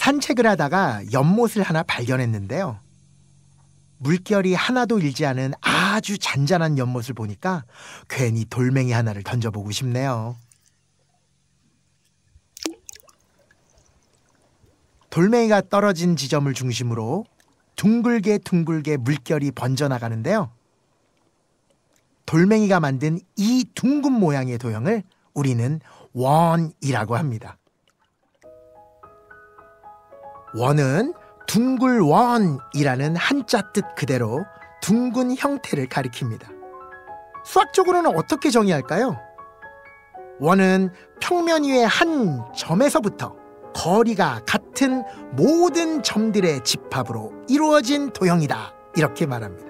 산책을 하다가 연못을 하나 발견했는데요. 물결이 하나도 일지 않은 아주 잔잔한 연못을 보니까 괜히 돌멩이 하나를 던져보고 싶네요. 돌멩이가 떨어진 지점을 중심으로 둥글게 둥글게 물결이 번져나가는데요. 돌멩이가 만든 이 둥근 모양의 도형을 우리는 원이라고 합니다. 원은 둥글원이라는 한자 뜻 그대로 둥근 형태를 가리킵니다. 수학적으로는 어떻게 정의할까요? 원은 평면 위의 한 점에서부터 거리가 같은 모든 점들의 집합으로 이루어진 도형이다, 이렇게 말합니다.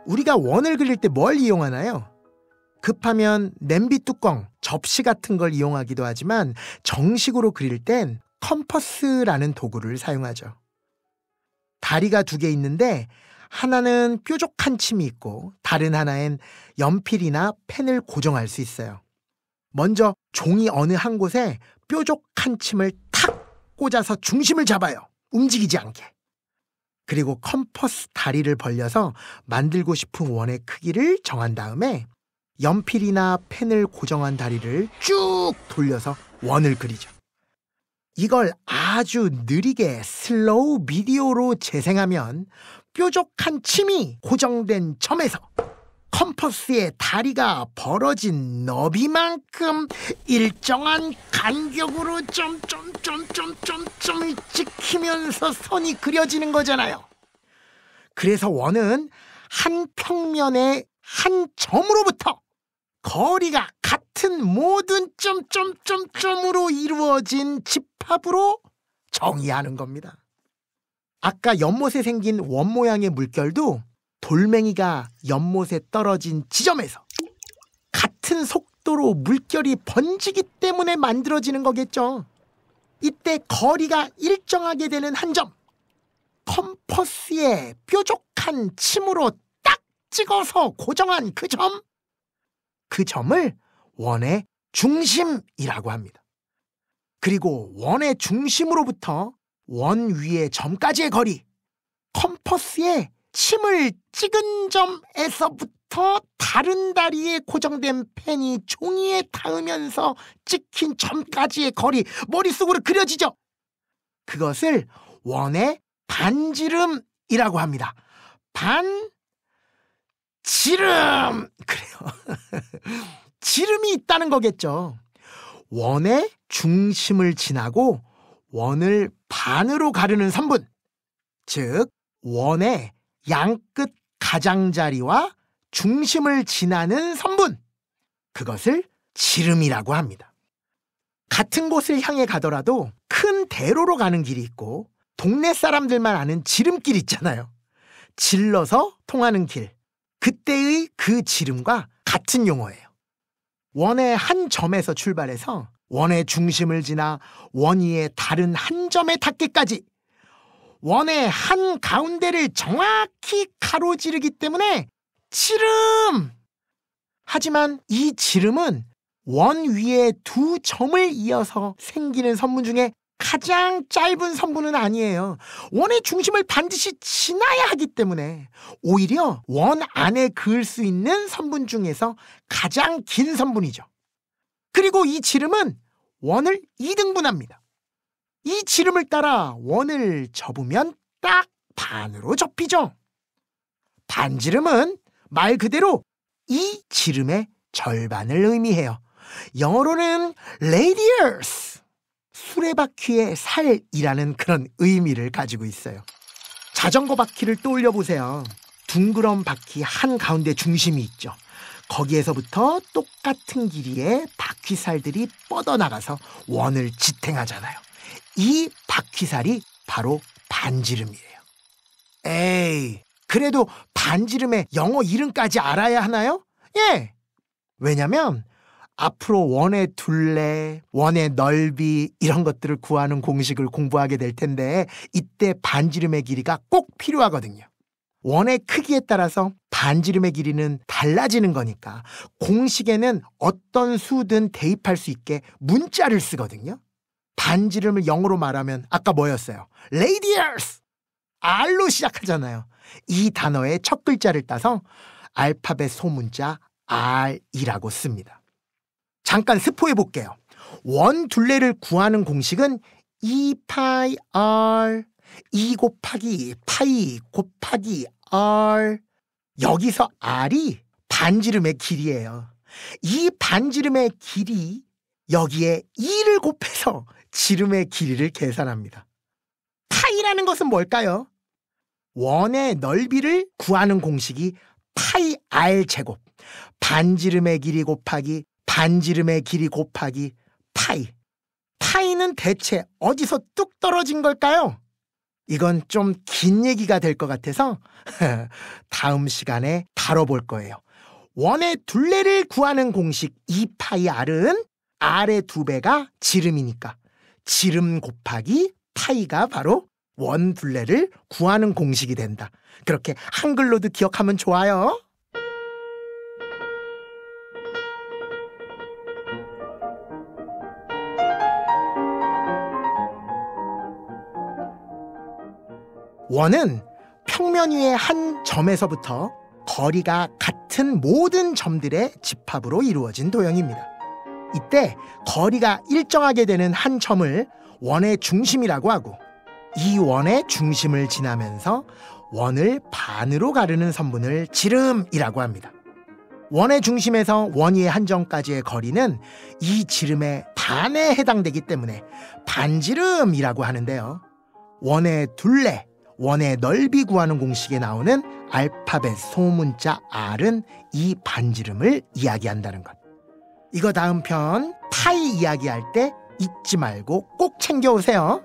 우리가 원을 그릴 때 뭘 이용하나요? 급하면 냄비 뚜껑, 접시 같은 걸 이용하기도 하지만 정식으로 그릴 땐 컴퍼스라는 도구를 사용하죠. 다리가 2개 있는데 하나는 뾰족한 침이 있고 다른 하나엔 연필이나 펜을 고정할 수 있어요. 먼저 종이 어느 한 곳에 뾰족한 침을 탁 꽂아서 중심을 잡아요. 움직이지 않게. 그리고 컴퍼스 다리를 벌려서 만들고 싶은 원의 크기를 정한 다음에 연필이나 펜을 고정한 다리를 쭉 돌려서 원을 그리죠. 이걸 아주 느리게 슬로우 비디오로 재생하면 뾰족한 침이 고정된 점에서 컴퍼스의 다리가 벌어진 너비만큼 일정한 간격으로 점을 찍히면서 선이 그려지는 거잖아요. 그래서 원은 한 평면의 한 점으로부터 거리가 같은 모든 점으로 이루어진 집합으로 정의하는 겁니다. 아까 연못에 생긴 원 모양의 물결도 돌멩이가 연못에 떨어진 지점에서 같은 속도로 물결이 번지기 때문에 만들어지는 거겠죠. 이때 거리가 일정하게 되는 한 점, 컴퍼스의 뾰족한 침으로 딱 찍어서 고정한 그 점을 원의 중심이라고 합니다. 그리고 원의 중심으로부터 원 위의 점까지의 거리, 컴퍼스의 침을 찍은 점에서부터 다른 다리에 고정된 펜이 종이에 닿으면서 찍힌 점까지의 거리, 머릿속으로 그려지죠. 그것을 원의 반지름이라고 합니다. 반지름! 그래요. 지름이 있다는 거겠죠. 원의 중심을 지나고 원을 반으로 가르는 선분, 즉 원의 양끝 가장자리와 중심을 지나는 선분, 그것을 지름이라고 합니다. 같은 곳을 향해 가더라도 큰 대로로 가는 길이 있고 동네 사람들만 아는 지름길 있잖아요. 질러서 통하는 길, 그때의 그 지름과 같은 용어예요. 원의 한 점에서 출발해서 원의 중심을 지나 원 위의 다른 한 점에 닿기까지 원의 한 가운데를 정확히 가로지르기 때문에 지름! 하지만 이 지름은 원 위에 2점을 이어서 생기는 선분 중에 가장 짧은 선분은 아니에요. 원의 중심을 반드시 지나야 하기 때문에 오히려 원 안에 그을 수 있는 선분 중에서 가장 긴 선분이죠. 그리고 이 지름은 원을 2등분합니다. 이 지름을 따라 원을 접으면 딱 반으로 접히죠. 반지름은 말 그대로 이 지름의 절반을 의미해요. 영어로는 radius, 수레바퀴의 살이라는 그런 의미를 가지고 있어요. 자전거 바퀴를 떠올려 보세요. 둥그런 바퀴 한가운데 중심이 있죠. 거기에서부터 똑같은 길이의 바퀴살들이 뻗어나가서 원을 지탱하잖아요. 이 바퀴살이 바로 반지름이에요. 에이, 그래도 반지름의 영어 이름까지 알아야 하나요? 예, 왜냐면 앞으로 원의 둘레, 원의 넓이 이런 것들을 구하는 공식을 공부하게 될 텐데 이때 반지름의 길이가 꼭 필요하거든요. 원의 크기에 따라서 반지름의 길이는 달라지는 거니까 공식에는 어떤 수든 대입할 수 있게 문자를 쓰거든요. 반지름을 0으로 말하면 아까 뭐였어요? radius! R로 시작하잖아요. 이 단어의 첫 글자를 따서 알파벳 소문자 R이라고 씁니다. 잠깐 스포해 볼게요. 원 둘레를 구하는 공식은 2파이 R, 2 곱하기 파이 곱하기 R. 여기서 R이 반지름의 길이에요. 이 반지름의 길이 여기에 2를 곱해서 지름의 길이를 계산합니다. 파이라는 것은 뭘까요? 원의 넓이를 구하는 공식이 파이 R 제곱, 반지름의 길이 곱하기 반지름의 길이 곱하기 파이. 파이는 대체 어디서 뚝 떨어진 걸까요? 이건 좀 긴 얘기가 될 것 같아서 다음 시간에 다뤄볼 거예요. 원의 둘레를 구하는 공식 2파이 R은 R의 2배가 지름이니까 지름 곱하기 파이가 바로 원 둘레를 구하는 공식이 된다. 그렇게 한글로도 기억하면 좋아요. 원은 평면 위의 한 점에서부터 거리가 같은 모든 점들의 집합으로 이루어진 도형입니다. 이때 거리가 일정하게 되는 한 점을 원의 중심이라고 하고 이 원의 중심을 지나면서 원을 반으로 가르는 선분을 지름이라고 합니다. 원의 중심에서 원 위의 한 점까지의 거리는 이 지름의 반에 해당되기 때문에 반지름이라고 하는데요. 원의 둘레, 원의 넓이 구하는 공식에 나오는 알파벳 소문자 R은 이 반지름을 이야기한다는 것. 이거 다음 편 파이 이야기할 때 잊지 말고 꼭 챙겨오세요.